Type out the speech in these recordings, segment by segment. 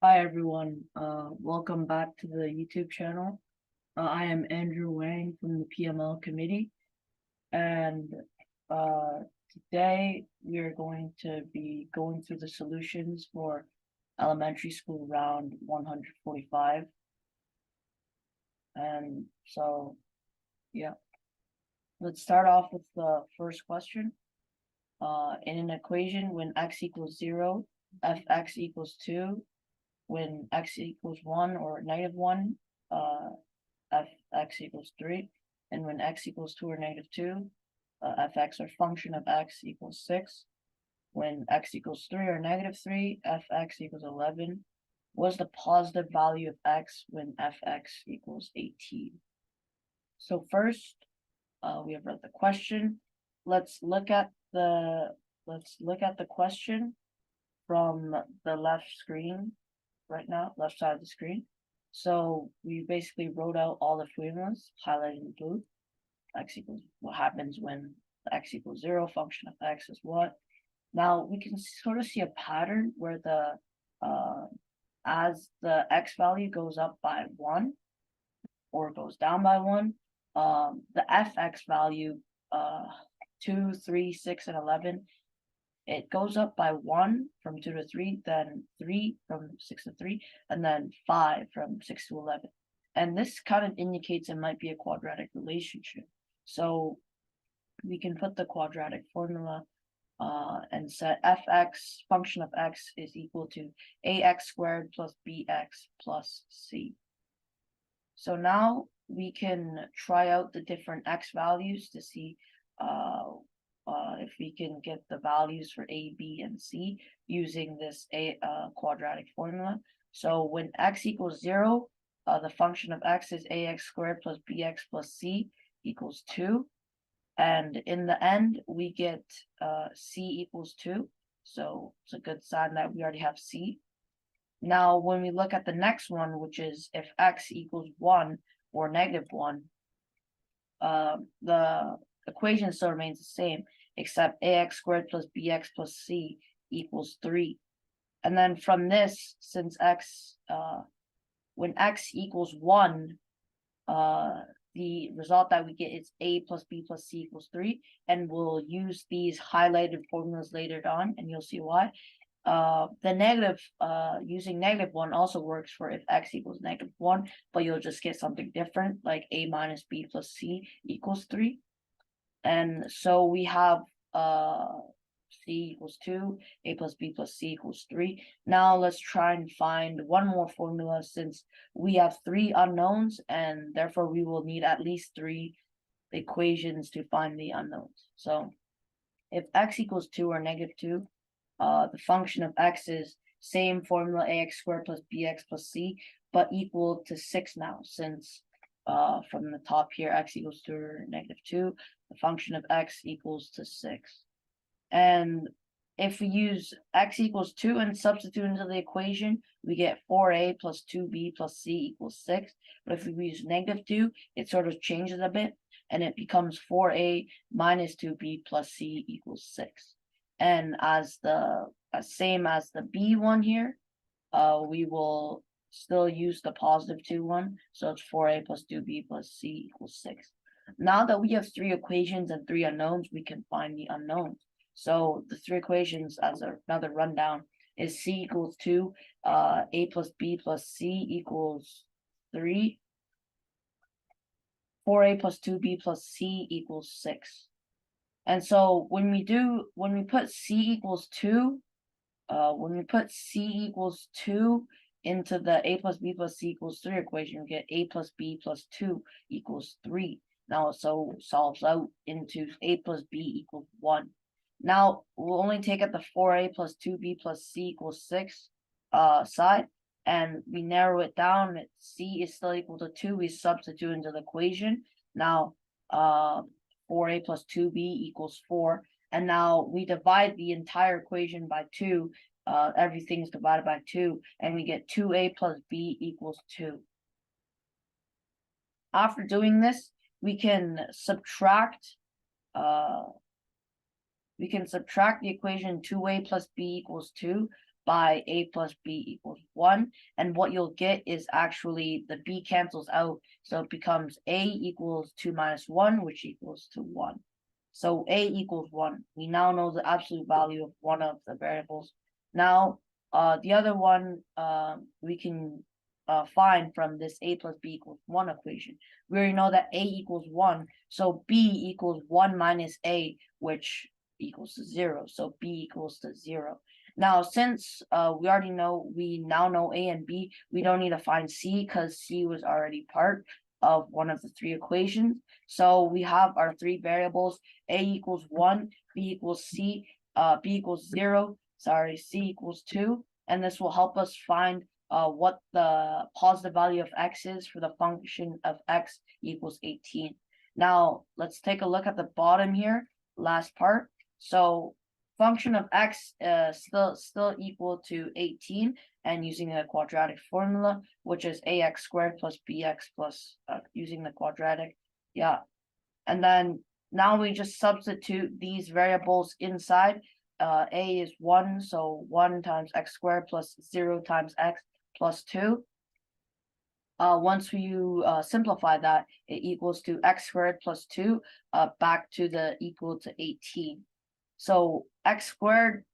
Hi everyone, welcome back to the YouTube channel. I am Andrew Wang from the PML committee, and uh, today we are going to be going through the solutions for elementary school round 145. And so, yeah, let's start off with the first question. In an equation, when x equals 0, fx equals 2, when x equals 1 or -1, fx equals 3, and when x equals 2 or -2, fx or function of x equals 6. When x equals 3 or -3, fx equals 11. What's the positive value of x when fx equals 18? So first, we have read the question. Let's look at the question from the left screen right now, left side of the screen. So we basically wrote out all the formulas highlighted in blue. X equals what happens when x equals 0, function of x is what. Now we can sort of see a pattern where as the x value goes up by 1 or goes down by 1, the fx value, 2, 3, 6, and 11, it goes up by 1 from 2 to 3, then 3 from 6 to 3, and then 5 from 6 to 11. And this kind of indicates it might be a quadratic relationship. So we can put the quadratic formula and set fx, function of x, is equal to ax squared plus bx plus c. So now we can try out the different x values to see if we can get the values for a, b, and c using this quadratic formula. So when x equals 0, the function of x is ax squared plus bx plus c equals 2. And in the end, we get c equals 2. So it's a good sign that we already have c. Now, when we look at the next one, which is if x equals 1 or -1, the equation still remains the same, except ax squared plus bx plus c equals 3. And then from this, since when x equals 1, the result that we get is a plus b plus c equals 3, and we'll use these highlighted formulas later on, and you'll see why. The negative, using -1 also works for if x equals -1, but you'll just get something different, like a minus b plus c equals 3. And so we have c equals 2, a plus b plus c equals 3. Now let's try and find one more formula, since we have 3 unknowns, and therefore we will need at least 3 equations to find the unknowns. So if x equals 2 or -2, the function of x is same formula, ax squared plus bx plus c, but equal to 6 now, since from the top here, x equals 2 or -2, the function of x equals to 6. And if we use x equals 2 and substitute into the equation, we get 4a plus 2b plus c equals 6. But if we use -2, it sort of changes a bit, and it becomes 4a minus 2b plus c equals 6. And as the same as the b one here, we will still use the +2 one, so it's 4a plus 2b plus c equals 6. Now that we have 3 equations and 3 unknowns, we can find the unknowns. So the 3 equations, as another rundown, is c equals 2, a plus b plus c equals 3, 4a plus 2b plus c equals 6. And so when we put c equals 2, into the a plus b plus c equals 3 equation, we get a plus b plus 2 equals 3. Now, so solves out into a plus b equals 1. Now, we'll only take out the 4a plus 2b plus c equals 6 side, and we narrow it down. C is still equal to 2. We substitute into the equation. Now, 4a plus 2b equals 4. And now we divide the entire equation by 2. Everything is divided by 2, and we get 2a plus b equals 2. After doing this, we can subtract the equation 2a plus b equals 2 by a plus b equals 1. And what you'll get is actually the b cancels out. So it becomes a equals 2 minus 1, which equals to 1. So a equals 1. We now know the absolute value of one of the variables. Now, the other one we can find from this a plus b equals 1 equation. We already know that a equals 1, so b equals 1 minus a, which equals to 0. So b equals to 0. Now, since we now know a and b, we don't need to find c because c was already part of one of the three equations. So we have our three variables: a equals 1, b equals c, b equals 0, c equals 2, and this will help us find what the positive value of x is for the function of x equals 18. Now, let's take a look at the bottom here, last part. So function of x still equal to 18, and using a quadratic formula, which is ax squared plus bx plus using the quadratic. Yeah. And then now we just substitute these variables inside. A is 1, so 1 times x squared plus 0 times x plus 2. Once you simplify that, it equals to x squared plus 2 back to the equal to 18. So x squared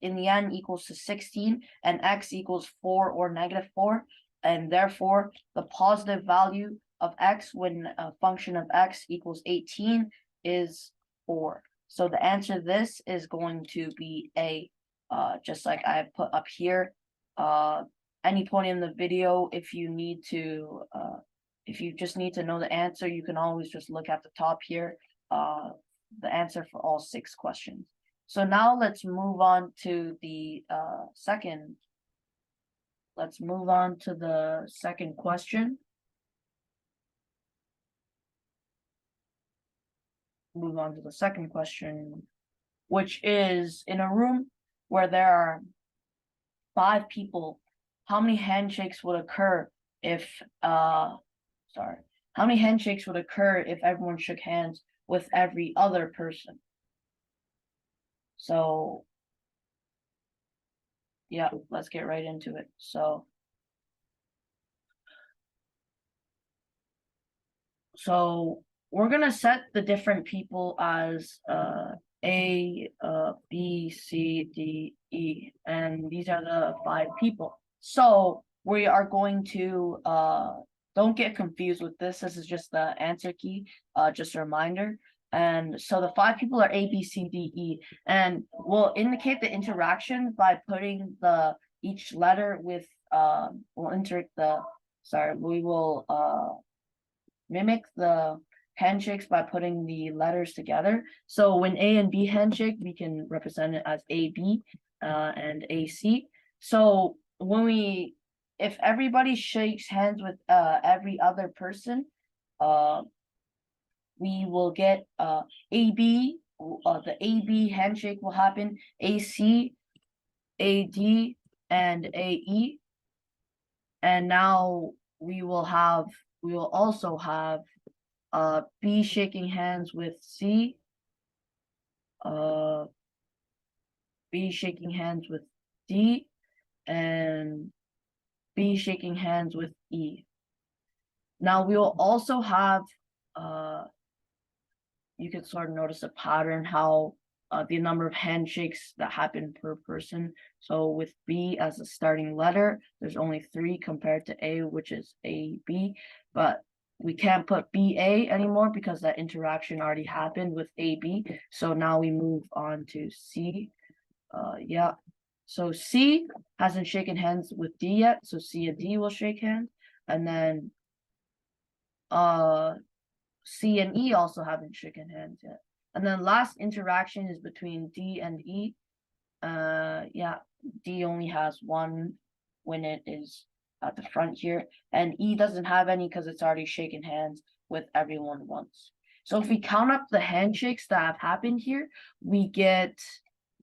in the end equals to 16, and x equals 4 or negative 4, and therefore the positive value of x when a function of x equals 18 is 4. So the answer to this is going to be A, just like I put up here. Any point in the video, if you just need to know the answer, you can always just look at the top here, the answer for all 6 questions. So now let's move on to the second question. Move on to the second question, which is, in a room where there are 5 people, how many handshakes would occur if everyone shook hands with every other person? So yeah, let's get right into it. So we're gonna set the different people as A, B, C, D, E, and these are the 5 people. So we are going to don't get confused with this. This is just the answer key, just a reminder. And so the 5 people are A, B, C, D, E, and we'll indicate the interaction by putting each letter with we will mimic the handshakes by putting the letters together. So when A and B handshake, we can represent it as AB and AC. So if everybody shakes hands with every other person, we will get AB, the AB handshake will happen, AC, AD, and AE. And now we will also have B shaking hands with C, B shaking hands with D, and B shaking hands with E. Now we will also have, you can sort of notice a pattern how the number of handshakes that happen per person. So with B as a starting letter, there's only 3 compared to A, which is AB, but we can't put BA anymore because that interaction already happened with AB. So now we move on to C. Yeah. So C hasn't shaken hands with D yet, so C and D will shake hands. And then C and E also haven't shaken hands yet. And then last interaction is between D and E. Yeah, D only has 1 when it is at the front here, and E doesn't have any because it's already shaken hands with everyone once. So if we count up the handshakes that have happened here, we get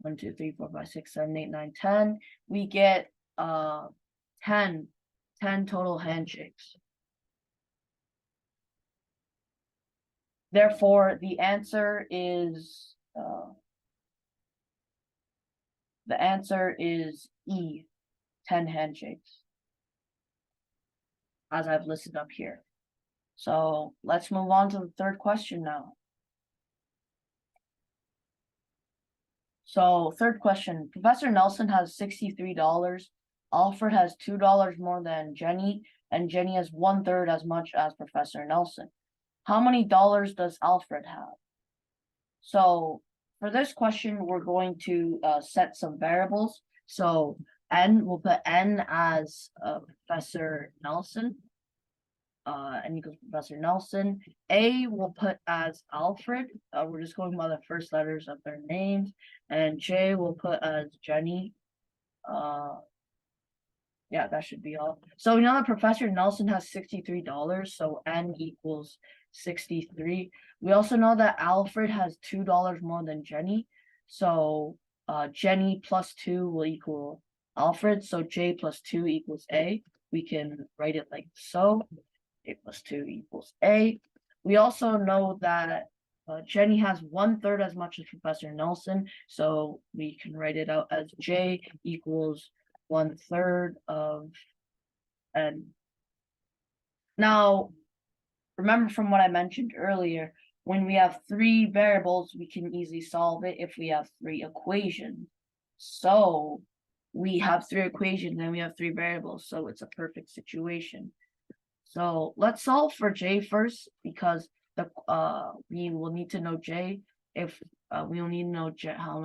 1, 2, 3, 4, 5, 6, 7, 8, 9, 10. We get 10 total handshakes. Therefore, the answer is the answer is E, 10 handshakes, as I've listed up here. So let's move on to the third question now. So third question, Professor Nelson has $63. Alfred has $2 more than Jenny, and Jenny has 1/3 as much as Professor Nelson. How many dollars does Alfred have? So for this question, we're going to set some variables. So N, we'll put N as Professor Nelson. N equals Professor Nelson. A we'll put as Alfred. We're just going by the first letters of their names. And J we'll put as Jenny. Yeah, that should be all. So we know that Professor Nelson has $63, so N equals 63. We also know that Alfred has $2 more than Jenny. So Jenny plus 2 will equal Alfred. So J plus 2 equals A. We can write it like so. A plus 2 equals A. We also know that Jenny has 1/3 as much as Professor Nelson. So we can write it out as J equals 1/3 of N. Now, remember from what I mentioned earlier, when we have 3 variables, we can easily solve it if we have 3 equations. So we have 3 equations and we have 3 variables, so it's a perfect situation. So let's solve for J first, because we will need to know J. If we will need to know how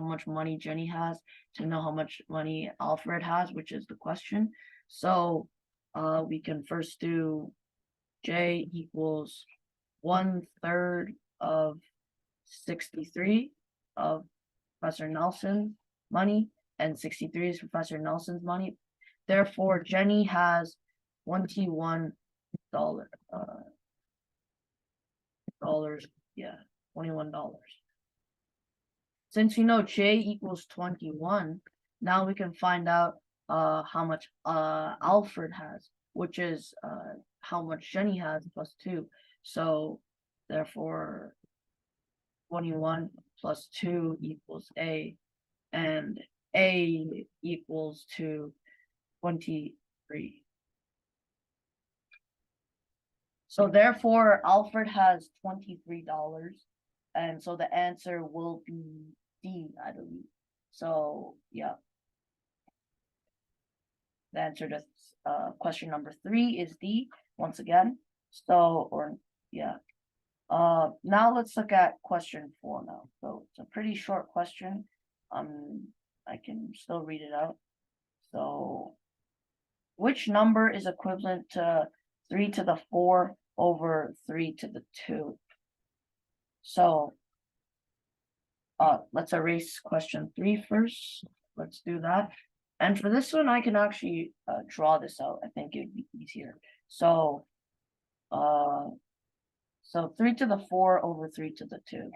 much money Jenny has to know how much money Alfred has, which is the question. So we can first do J equals 1/3 of 63 of Professor Nelson's money, and 63 is Professor Nelson's money. Therefore, Jenny has $21. Yeah, $21. Since we know J equals 21, now we can find out how much Alfred has, which is how much Jenny has plus 2. So therefore 21 plus 2 equals A, and A equals to 23. So therefore, Alfred has $23, and so the answer will be D, I believe. So yeah, the answer to question number 3 is D once again. So now let's look at question 4 now. So it's a pretty short question. I can still read it out. So, which number is equivalent to 3 to the 4 over 3 to the 2? So let's erase question 3 first. Let's do that. And for this one, I can actually draw this out. I think it'd be easier. So 3 to the 4 over 3 to the 2.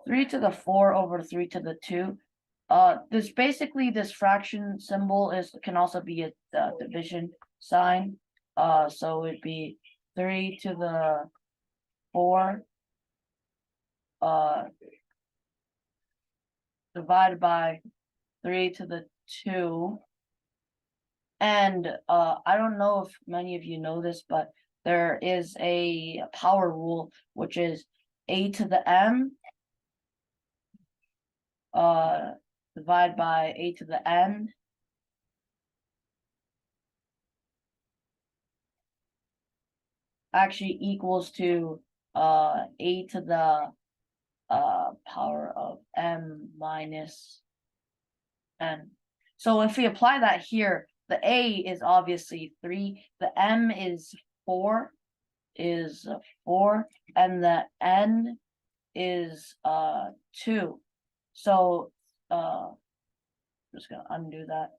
Three to the 4 over 3 to the 2. This fraction symbol can also be a division sign. So it'd be 3 to the 4 divided by 3 to the 2. And I don't know if many of you know this, but there is a power rule, which is a to the m divided by a to the n actually equals to a to the power of m minus n. So if we apply that here, the a is obviously 3, the m is 4, and the n is 2. So I'm just gonna undo that.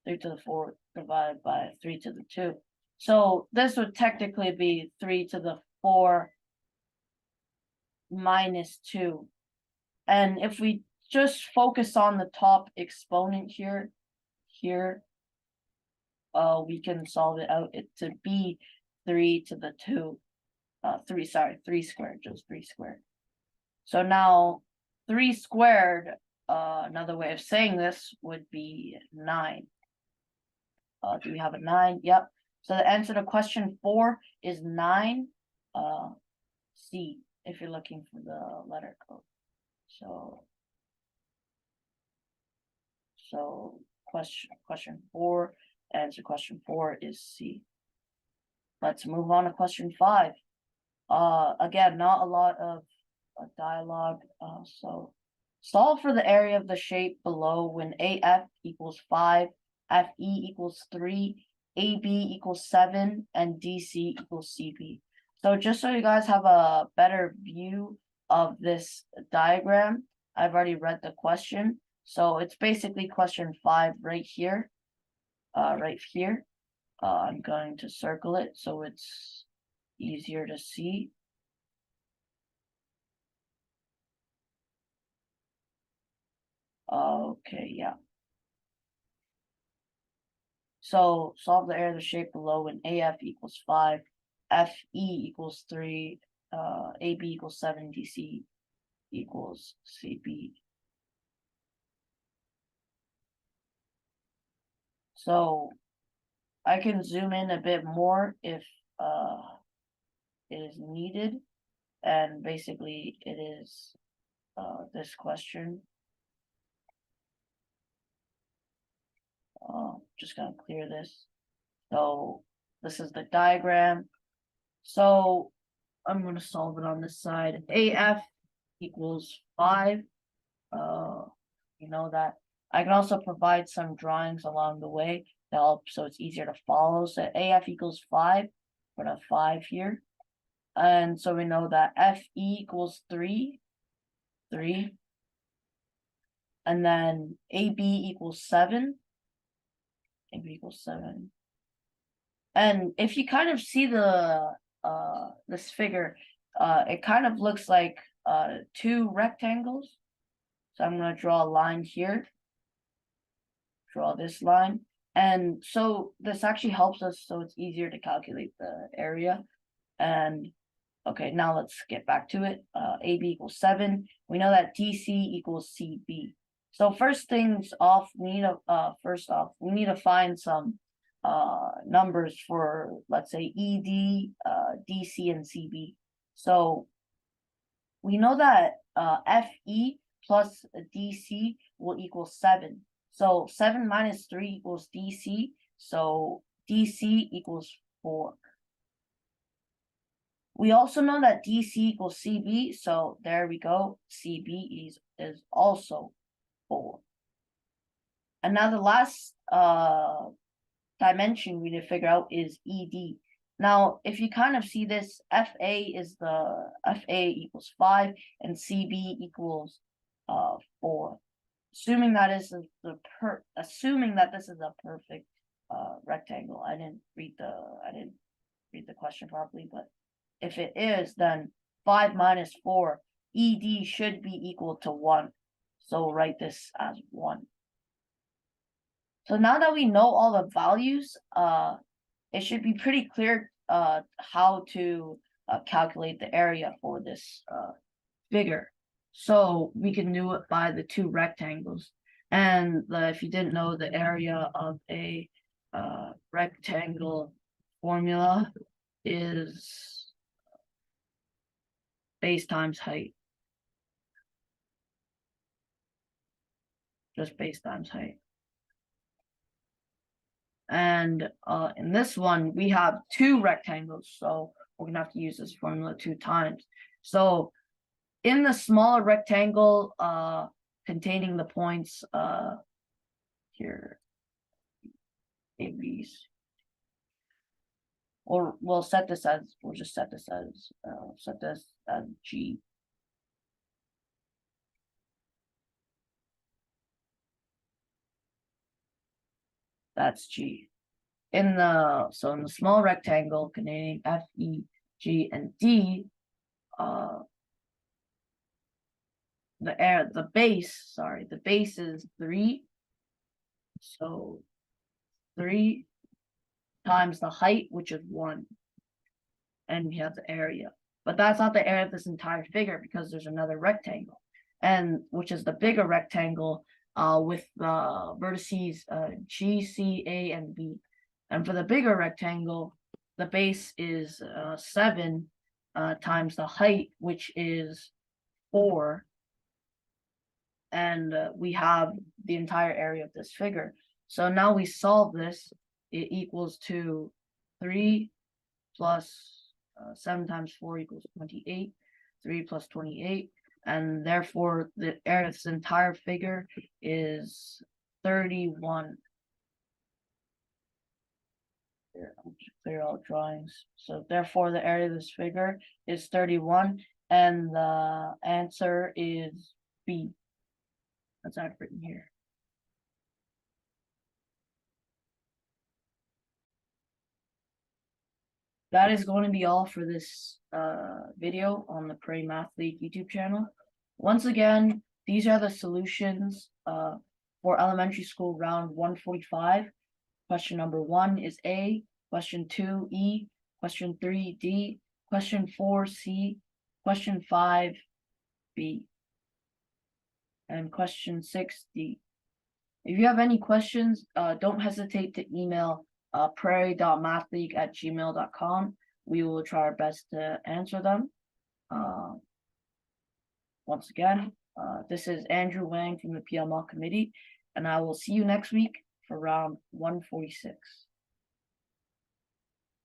3 to the 4 divided by 3 to the 2. So this would technically be 3 to the 4 minus 2. And if we just focus on the top exponent here, we can solve it out to be 3 to the 2. 3 squared, just 3 squared. So now 3 squared, another way of saying this would be 9. Do we have a 9? Yep. So the answer to question 4 is 9, C, if you're looking for the letter code. So question 4, answer question 4 is C. Let's move on to question 5. Again, not a lot of dialogue. So solve for the area of the shape below when AF equals 5, FE equals 3, AB equals 7, and DC equals CB. So just so you guys have a better view of this diagram, I've already read the question. So it's basically question 5 right here. Right here. I'm going to circle it so it's easier to see. Okay, yeah. So solve the area of the shape below when AF equals 5, FE equals 3, AB equals 7, DC equals CB. So I can zoom in a bit more if it is needed. And basically it is this question. Just gonna clear this. So this is the diagram. So I'm gonna solve it on this side. AF equals 5. You know that. I can also provide some drawings along the way to help so it's easier to follow. So AF equals 5. Put a 5 here. And so we know that FE equals 3. And then AB equals 7. AB equals 7. And if you kind of see the this figure, it kind of looks like 2 rectangles. So I'm going to draw a line here. Draw this line. And so this actually helps us so it's easier to calculate the area. And okay, now let's get back to it. AB equals 7. We know that DC equals CB. So first things off, we need to find some numbers for, let's say, ED, DC, and CB. So we know that FE plus DC will equal 7. So 7 minus 3 equals DC. So DC equals 4. We also know that DC equals CB. So there we go. CB is also 4. And now the last dimension we need to figure out is ED. Now, if you kind of see this, FA equals 5 and CB equals 4. Assuming that this is a perfect rectangle. I didn't read the question properly, but if it is, then 5 minus 4, ED should be equal to 1. So write this as 1. So now that we know all the values, it should be pretty clear how to calculate the area for this figure. So we can do it by the 2 rectangles. And if you didn't know, the area of a rectangle formula is base times height. Just base times height. And in this one, we have 2 rectangles. So we're going to have to use this formula 2 times. So in the smaller rectangle containing the points here, AB's, or we'll set this as G. That's G. In the small rectangle containing F, E, G, and D, the base is 3. So 3, times the height, which is 1. And we have the area. But that's not the area of this entire figure because there's another rectangle, and which is the bigger rectangle with the vertices G, C, A, and B. And for the bigger rectangle, the base is 7 times the height, which is 4. And we have the entire area of this figure. So now we solve this. It equals to 3 plus 7 times 4 equals 28. 3 plus 28. And therefore, the area of this entire figure is 31. Here, I'll just clear all drawings. So therefore, the area of this figure is 31. And the answer is B. That's I've written here. That is going to be all for this video on the Prairie Math League YouTube channel. Once again, these are the solutions for elementary school round 145. Question number 1 is A, question 2 E, question 3 D, question 4 C, question 5 B, and question 6 D. If you have any questions, don't hesitate to email prairie.mathleague@gmail.com. We will try our best to answer them. Once again, this is Andrew Wang from the PML committee, and I will see you next week for round 146.